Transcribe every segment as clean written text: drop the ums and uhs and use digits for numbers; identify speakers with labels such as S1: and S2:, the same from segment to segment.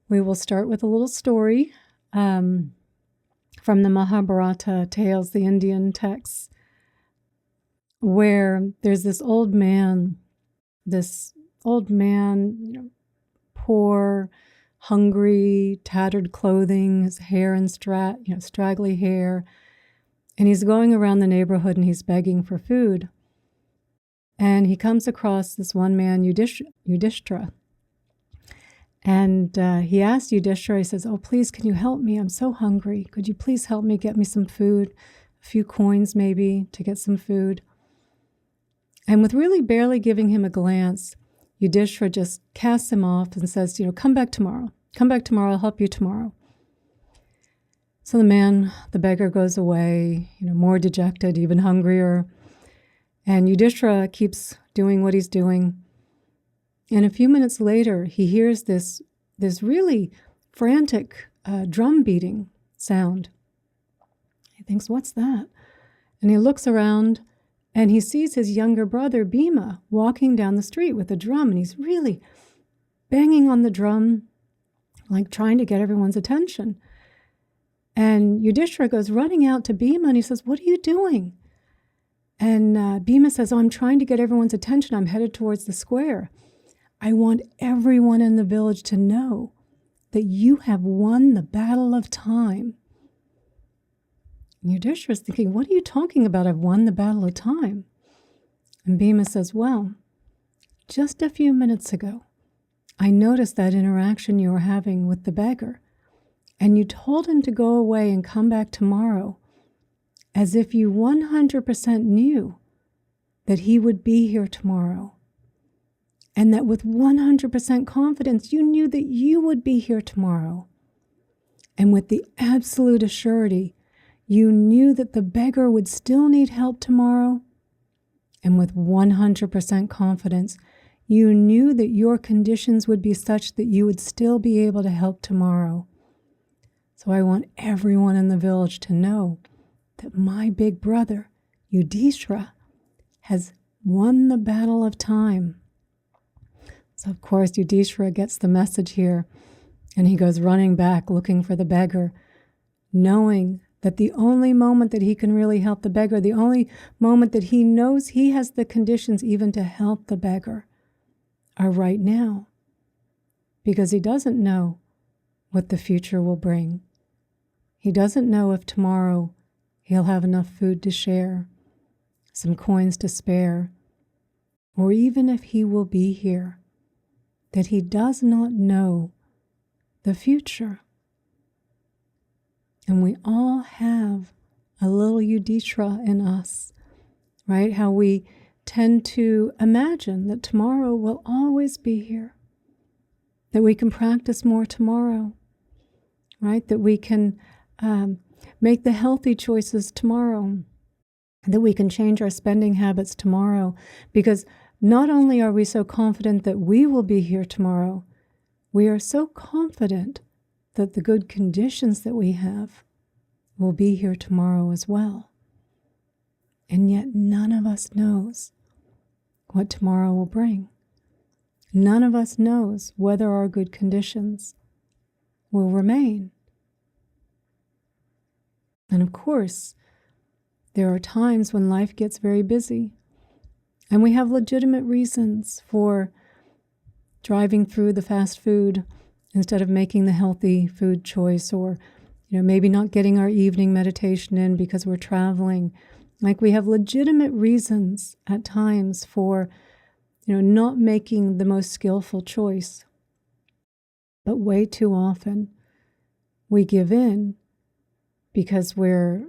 S1: we will start with a little story from the Mahabharata tales, the Indian texts, where there's this old man, poor, hungry, tattered clothing, his hair and straggly hair, and he's going around the neighborhood and he's begging for food. And he comes across this one man, Yudhishthira. And he asked Yudhishthira, he says, "Oh, please, can you help me? I'm so hungry. Could you please help me get me some food? A few coins maybe to get some food." And with really barely giving him a glance, Yudhishthira just casts him off and says, "Come back tomorrow. Come back tomorrow. I'll help you tomorrow." So the beggar goes away, more dejected, even hungrier. And Yudhishthira keeps doing what he's doing. And a few minutes later, he hears this really frantic drum beating sound. He thinks, "What's that?" And he looks around and he sees his younger brother, Bhima, walking down the street with a drum. And he's really banging on the drum, like trying to get everyone's attention. And Yudhishthira goes running out to Bhima and he says, "What are you doing?" And Bhima says, "Oh, I'm trying to get everyone's attention. I'm headed towards the square. I want everyone in the village to know that you have won the battle of time." And Yudhishthira's thinking, "What are you talking about? I've won the battle of time." And Bhima says, "Well, just a few minutes ago, I noticed that interaction you were having with the beggar, and you told him to go away and come back tomorrow, as if you 100% knew that he would be here tomorrow, and that with 100% confidence you knew that you would be here tomorrow, and with the absolute assurity you knew that the beggar would still need help tomorrow, and with 100% confidence you knew that your conditions would be such that you would still be able to help tomorrow. So I want everyone in the village to know that my big brother, Yudhishthira, has won the battle of time." So of course Yudhishthira gets the message here, and he goes running back looking for the beggar, knowing that the only moment that he can really help the beggar, the only moment that he knows he has the conditions even to help the beggar, are right now, because he doesn't know what the future will bring. He doesn't know if tomorrow he'll have enough food to share, some coins to spare, or even if he will be here, that he does not know the future. And we all have a little Yudhishthira in us, right? How we tend to imagine that tomorrow will always be here, that we can practice more tomorrow, right? That we can make the healthy choices tomorrow, that we can change our spending habits tomorrow, because not only are we so confident that we will be here tomorrow, we are so confident that the good conditions that we have will be here tomorrow as well. And yet none of us knows what tomorrow will bring. None of us knows whether our good conditions will remain. And of course, there are times when life gets very busy, and we have legitimate reasons for driving through the fast food instead of making the healthy food choice, or maybe not getting our evening meditation in because we're traveling. Like, we have legitimate reasons at times for not making the most skillful choice. But way too often we give in because we're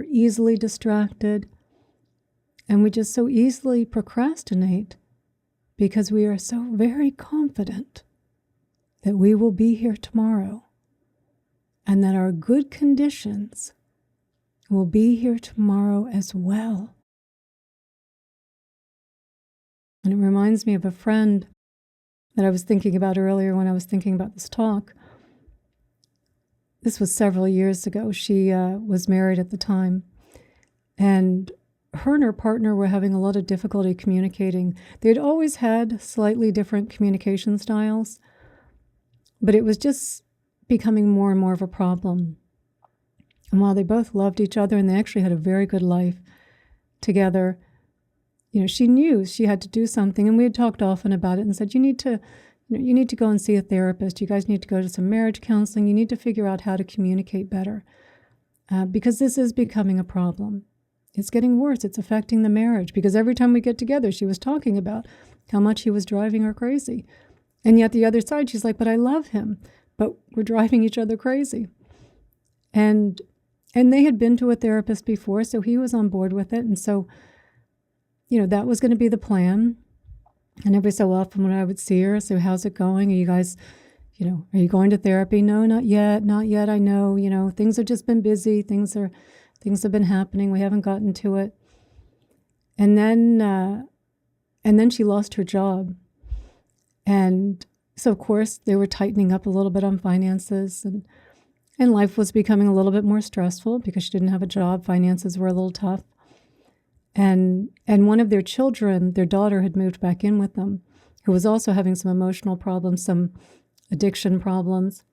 S1: easily distracted, and we just so easily procrastinate because we are so very confident that we will be here tomorrow and that our good conditions will be here tomorrow as well. And it reminds me of a friend that I was thinking about earlier when I was thinking about this talk. This was several years ago. She was married at the time, and her partner were having a lot of difficulty communicating. They'd always had slightly different communication styles, But it was just becoming more and more of a problem. And while they both loved each other and they actually had a very good life together, she knew she had to do something. And we had talked often about it and said, you need to go and see a therapist. You guys need to go to some marriage counseling. You need to figure out how to communicate better because this is becoming a problem. It's getting worse. It's affecting the marriage because every time we get together, she was talking about how much he was driving her crazy. And yet the other side, she's like, but I love him, but we're driving each other crazy. And they had been to a therapist before, so he was on board with it. And so, that was going to be the plan. And every so often when I would see her, so how's it going? Are you guys, are you going to therapy? No, not yet. I know, things have just been busy. Things have been happening. We haven't gotten to it. And then she lost her job. And so, of course, they were tightening up a little bit on finances and life was becoming a little bit more stressful because she didn't have a job. Finances were a little tough. And one of their children, their daughter, had moved back in with them, who was also having some emotional problems, some addiction problems.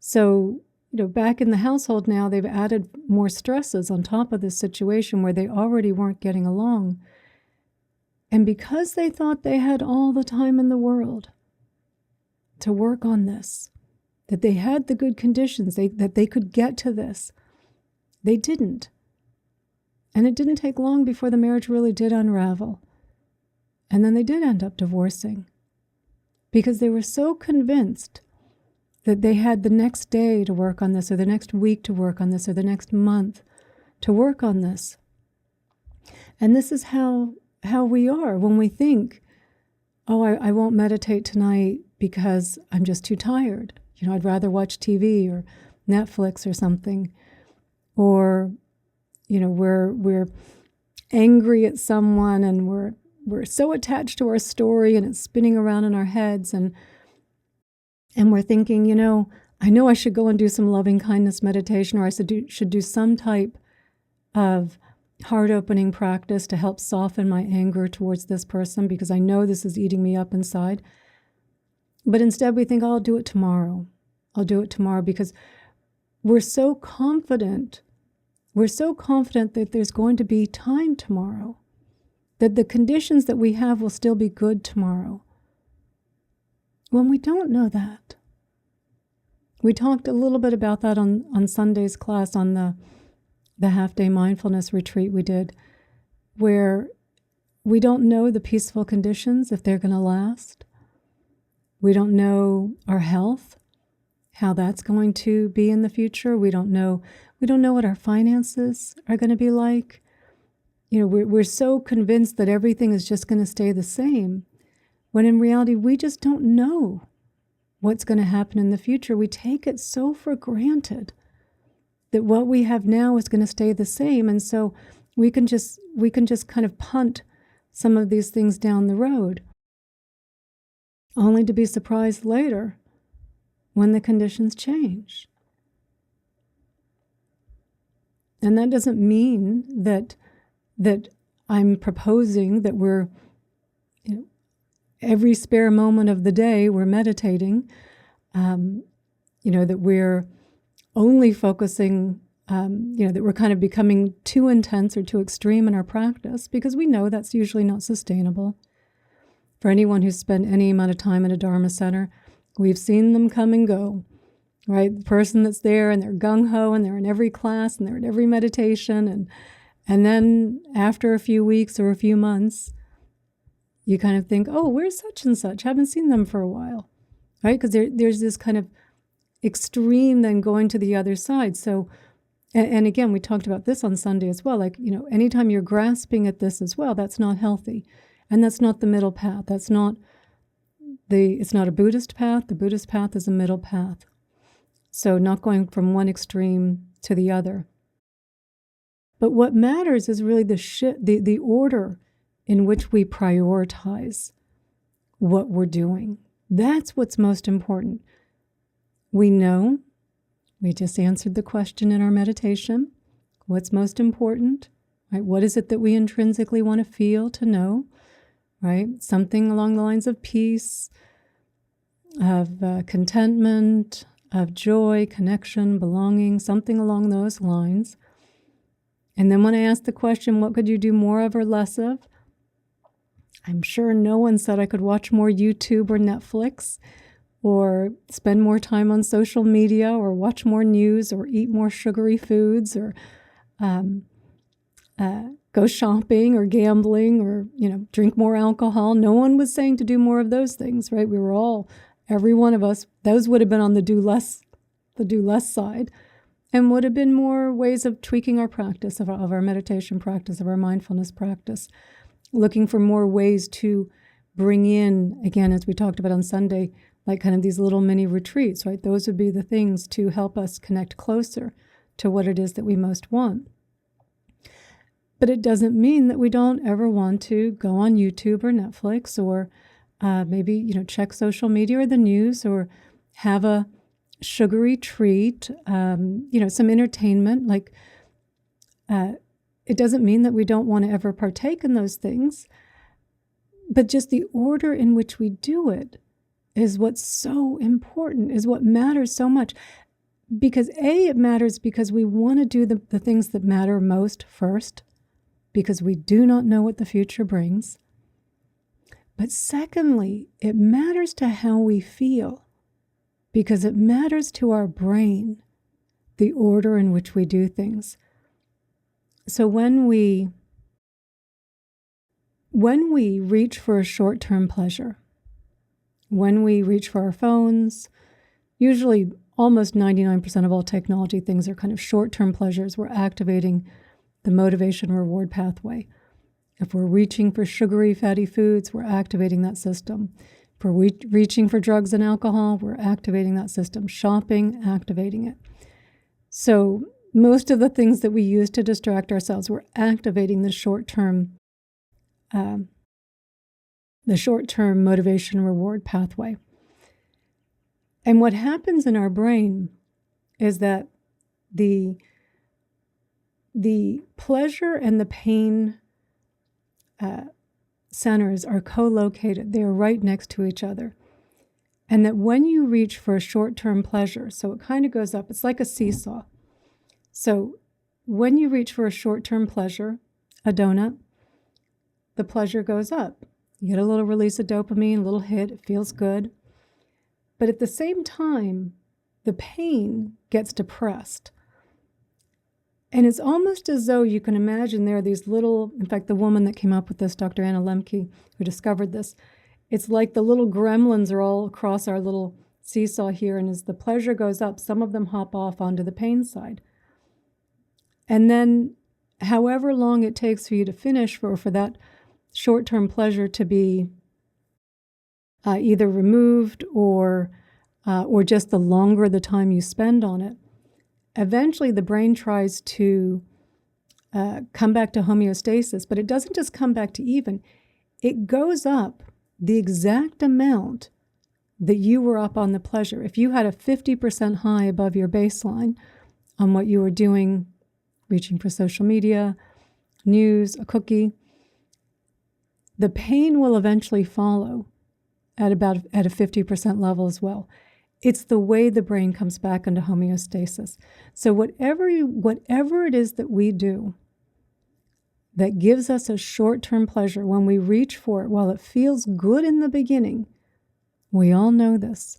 S1: So, back in the household now, they've added more stresses on top of this situation where they already weren't getting along. And because they thought they had all the time in the world to work on this, that they had the good conditions, that they could get to this, they didn't. And it didn't take long before the marriage really did unravel. And then they did end up divorcing because they were so convinced that they had the next day to work on this, or the next week to work on this, or the next month to work on this. And this is how we are when we think, oh, I won't meditate tonight because I'm just too tired. I'd rather watch TV or Netflix or something. Or, we're angry at someone and we're so attached to our story and it's spinning around in our heads and we're thinking, I know I should go and do some loving kindness meditation, or I should do some type of heart-opening practice to help soften my anger towards this person because I know this is eating me up inside. But instead we think, oh, I'll do it tomorrow. I'll do it tomorrow because we're so confident. We're so confident that there's going to be time tomorrow, that the conditions that we have will still be good tomorrow. When we don't know that. We talked a little bit about that on Sunday's class on the half-day mindfulness retreat we did, where we don't know the peaceful conditions, if they're going to last. We don't know our health, how that's going to be in the future. We don't know what our finances are going to be like. We're so convinced that everything is just going to stay the same, when in reality, we just don't know what's going to happen in the future. We take it so for granted that what we have now is going to stay the same. And so we can just kind of punt some of these things down the road, only to be surprised later when the conditions change. And that doesn't mean that I'm proposing that we're, every spare moment of the day we're meditating, that we're only focusing, that we're kind of becoming too intense or too extreme in our practice, because we know that's usually not sustainable. For anyone who's spent any amount of time in a Dharma center, we've seen them come and go, right? The person that's there and they're gung-ho and they're in every class and they're in every meditation. And then after a few weeks or a few months, you kind of think, oh, where's such and such? Haven't seen them for a while, right? Because there's this kind of extreme then going to the other side. So, and again, we talked about this on Sunday as well. Like, anytime you're grasping at this as well, that's not healthy. And that's not the middle path. It's not a Buddhist path. The Buddhist path is a middle path. So not going from one extreme to the other. But what matters is really the order in which we prioritize what we're doing. That's what's most important. We know, we just answered the question in our meditation, what's most important, right? What is it that we intrinsically want to feel, to know, right? Something along the lines of peace, contentment, of joy, connection, belonging, something along those lines. And then when I asked the question, what could you do more of or less of? I'm sure no one said I could watch more YouTube or Netflix, or spend more time on social media, or watch more news, or eat more sugary foods, or go shopping or gambling, or drink more alcohol. No one was saying to do more of those things, right? We were all, every one of us, those would have been on the do less side, and would have been more ways of tweaking our practice, of our meditation practice, of our mindfulness practice, looking for more ways to bring in, again, as we talked about on Sunday, like kind of these little mini retreats, right? Those would be the things to help us connect closer to what it is that we most want. But it doesn't mean that we don't ever want to go on YouTube or Netflix, or maybe, check social media or the news, or have a sugary treat, some entertainment. Like, it doesn't mean that we don't want to ever partake in those things, but just the order in which we do it is what's so important, is what matters so much. Because it matters because we want to do the things that matter most first, because we do not know what the future brings. But secondly, it matters to how we feel, because it matters to our brain, the order in which we do things. So when we reach for a short-term pleasure, when we reach for our phones, usually almost 99% of all technology things are kind of short-term pleasures. We're activating the motivation reward pathway. If we're reaching for sugary, fatty foods, we're activating that system. If we're reaching for drugs and alcohol, we're activating that system. Shopping, activating it. So most of the things that we use to distract ourselves, we're activating the short-term motivation reward pathway. And what happens in our brain is that the pleasure and the pain centers are co-located. They are right next to each other. And that when you reach for a short-term pleasure, so it kind of goes up, it's like a seesaw. So when you reach for a short-term pleasure, a donut, the pleasure goes up. You get a little release of dopamine, a little hit, it feels good. But at the same time, the pain gets depressed. And it's almost as though you can imagine there are these little, in fact, the woman that came up with this, Dr. Anna Lemke, who discovered this, it's like the little gremlins are all across our little seesaw here, and as the pleasure goes up, some of them hop off onto the pain side. And then however long it takes for you to finish, or for that short-term pleasure to be either removed or just the longer the time you spend on it, eventually the brain tries to come back to homeostasis, but it doesn't just come back to even. It goes up the exact amount that you were up on the pleasure. If you had a 50% high above your baseline on what you were doing, reaching for social media, news, a cookie, the pain will eventually follow at a 50% level as well. It's the way the brain comes back into homeostasis. So whatever it is that we do that gives us a short-term pleasure, when we reach for it, while it feels good in the beginning, we all know this,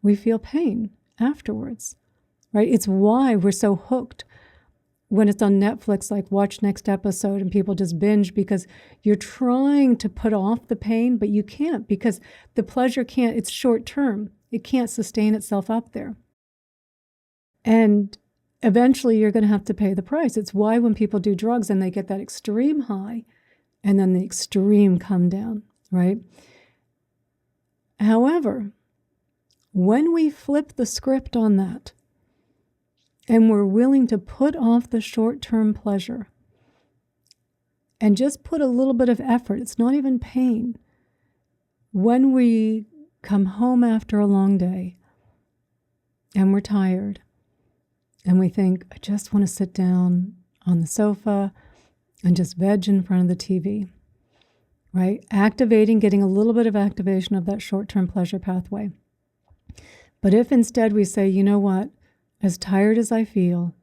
S1: we feel pain afterwards, right? It's why we're so hooked when it's on Netflix, like watch next episode, and people just binge because you're trying to put off the pain, but you can't, because the pleasure can't, it's short-term. It can't sustain itself up there. And eventually you're going to have to pay the price. It's why when people do drugs and they get that extreme high and then the extreme come down, right? However, when we flip the script on that and we're willing to put off the short-term pleasure and just put a little bit of effort, it's not even pain. When we come home after a long day and we're tired and we think, I just want to sit down on the sofa and just veg in front of the TV, right? Activating, getting a little bit of activation of that short-term pleasure pathway. But if instead we say, you know what, as tired as I feel,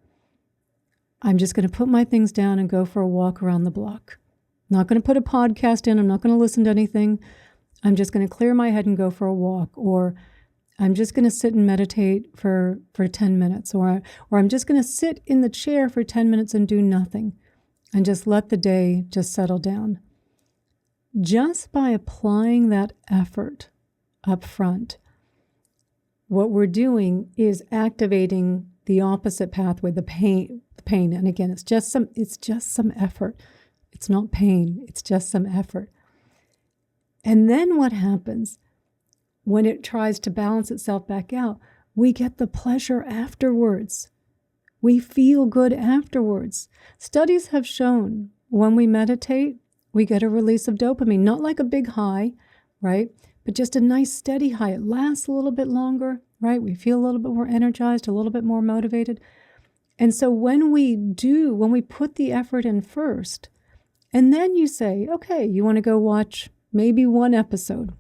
S1: I'm just going to put my things down and go for a walk around the block. I'm not going to put a podcast in. I'm not going to listen to anything. I'm just going to clear my head and go for a walk. Or I'm just going to sit and meditate for 10 minutes. Or I'm just going to sit in the chair for 10 minutes and do nothing and just let the day just settle down. Just by applying that effort up front, what we're doing is activating the opposite pathway, the pain. And again, it's just some effort. It's not pain. It's just some effort. And then what happens when it tries to balance itself back out? We get the pleasure afterwards. We feel good afterwards. Studies have shown when we meditate, we get a release of dopamine, not like a big high, right? But just a nice steady high. It lasts a little bit longer, right? We feel a little bit more energized, a little bit more motivated. And so when we put the effort in first, and then you say, okay, you want to go watch maybe one episode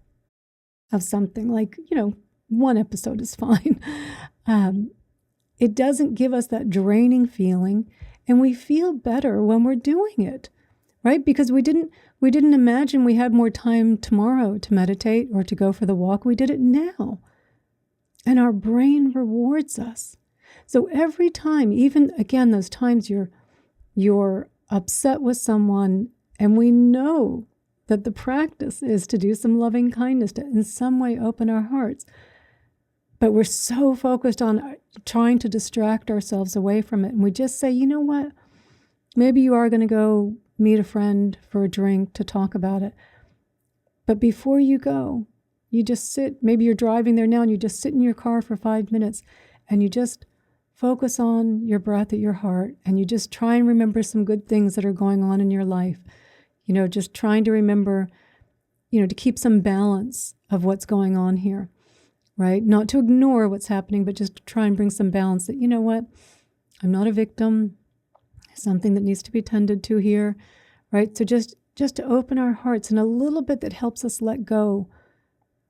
S1: of something, like, one episode is fine. It doesn't give us that draining feeling, and we feel better when we're doing it, right? Because we didn't imagine we had more time tomorrow to meditate or to go for the walk. We did it now. And our brain rewards us. So every time, even again, those times you're upset with someone, and we know that the practice is to do some loving kindness, to in some way open our hearts. But we're so focused on trying to distract ourselves away from it. And we just say, you know what? Maybe you are going to go meet a friend for a drink to talk about it. But before you go, you just sit. Maybe you're driving there now and you just sit in your car for 5 minutes and you just focus on your breath at your heart, and you just try and remember some good things that are going on in your life. Just trying to remember, to keep some balance of what's going on here, right? Not to ignore what's happening, but just to try and bring some balance that, you know what, I'm not a victim, something that needs to be tended to here, right? So just to open our hearts, and a little bit that helps us let go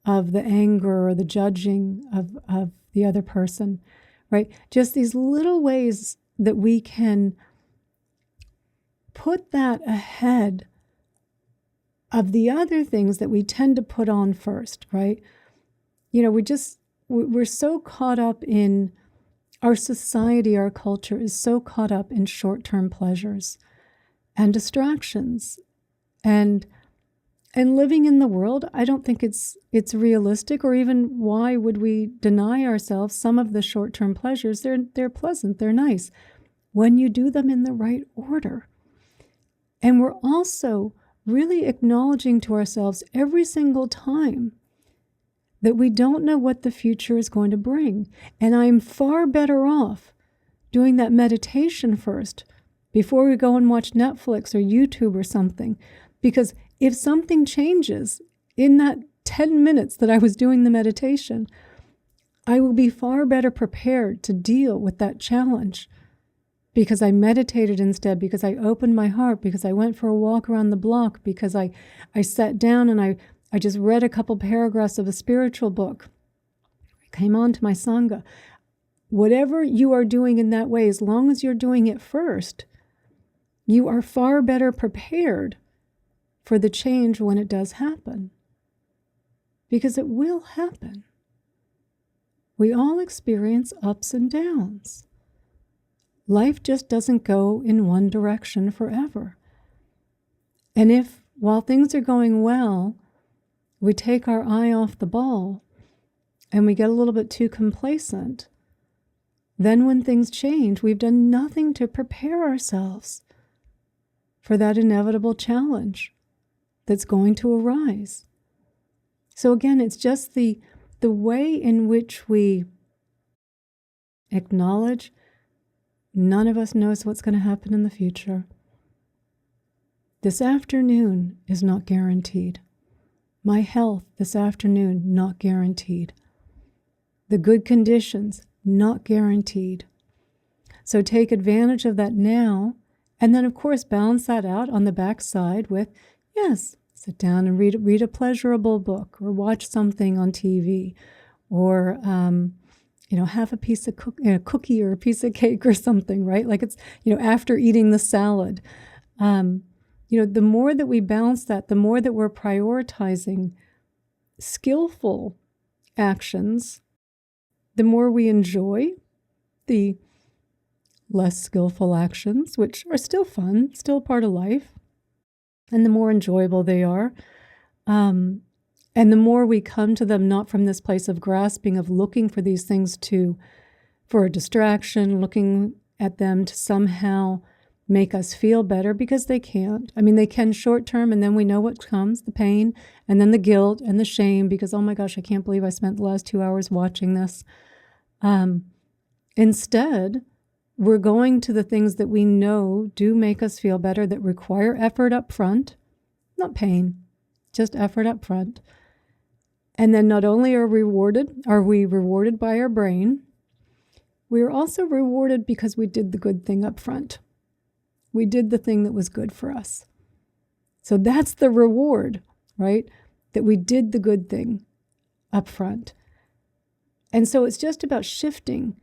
S1: of the anger or the judging of the other person, right? Just these little ways that we can put that ahead of the other things that we tend to put on first, right? We're so caught up in our society, our culture is so caught up in short-term pleasures and distractions and living in the world. I don't think it's realistic, or even why would we deny ourselves some of the short-term pleasures? They're pleasant, they're nice when you do them in the right order. And we're also really acknowledging to ourselves every single time that we don't know what the future is going to bring. And I'm far better off doing that meditation first before we go and watch Netflix or YouTube or something. Because if something changes in that 10 minutes that I was doing the meditation, I will be far better prepared to deal with that challenge because I meditated instead, because I opened my heart, because I went for a walk around the block, because I sat down and I just read a couple paragraphs of a spiritual book. I came on to my Sangha. Whatever you are doing in that way, as long as you're doing it first, you are far better prepared for the change when it does happen. Because it will happen. We all experience ups and downs. Life just doesn't go in one direction forever. And if, while things are going well, we take our eye off the ball and we get a little bit too complacent, then when things change, we've done nothing to prepare ourselves for that inevitable challenge that's going to arise. So again, it's just the way in which we acknowledge none of us knows what's going to happen in the future. This afternoon is not guaranteed. My health this afternoon, not guaranteed. The good conditions, not guaranteed. So take advantage of that now, and then of course balance that out on the backside with, yes, sit down and read a pleasurable book, or watch something on TV, or have a piece of cookie or a piece of cake or something, right? Like it's, after eating the salad. The more that we balance that, the more that we're prioritizing skillful actions, the more we enjoy the less skillful actions, which are still fun, still part of life, and the more enjoyable they are. And the more we come to them, not from this place of grasping, of looking for these things for a distraction, looking at them to somehow make us feel better, because they can't. I mean, they can short term, and then we know what comes, the pain, and then the guilt and the shame, because, oh my gosh, I can't believe I spent the last 2 hours watching this. Instead, we're going to the things that we know do make us feel better, that require effort up front, not pain, just effort up front. And then not only are we rewarded by our brain, we are also rewarded because we did the good thing up front. We did the thing that was good for us. So that's the reward, right? That we did the good thing up front. And so it's just about shifting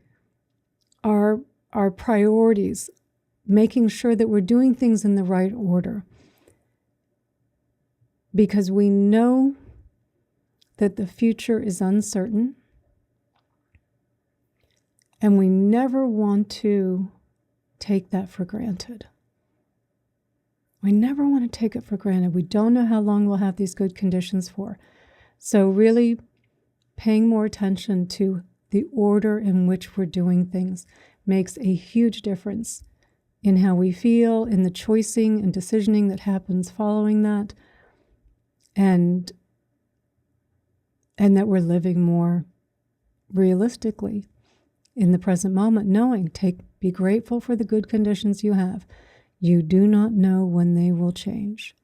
S1: our priorities, making sure that we're doing things in the right order. Because we know that the future is uncertain, and we never want to take that for granted. We never want to take it for granted. We don't know how long we'll have these good conditions for. So really paying more attention to the order in which we're doing things makes a huge difference in how we feel, in the choicing and decisioning that happens following that, and that we're living more realistically in the present moment, knowing, be grateful for the good conditions you have. You do not know when they will change.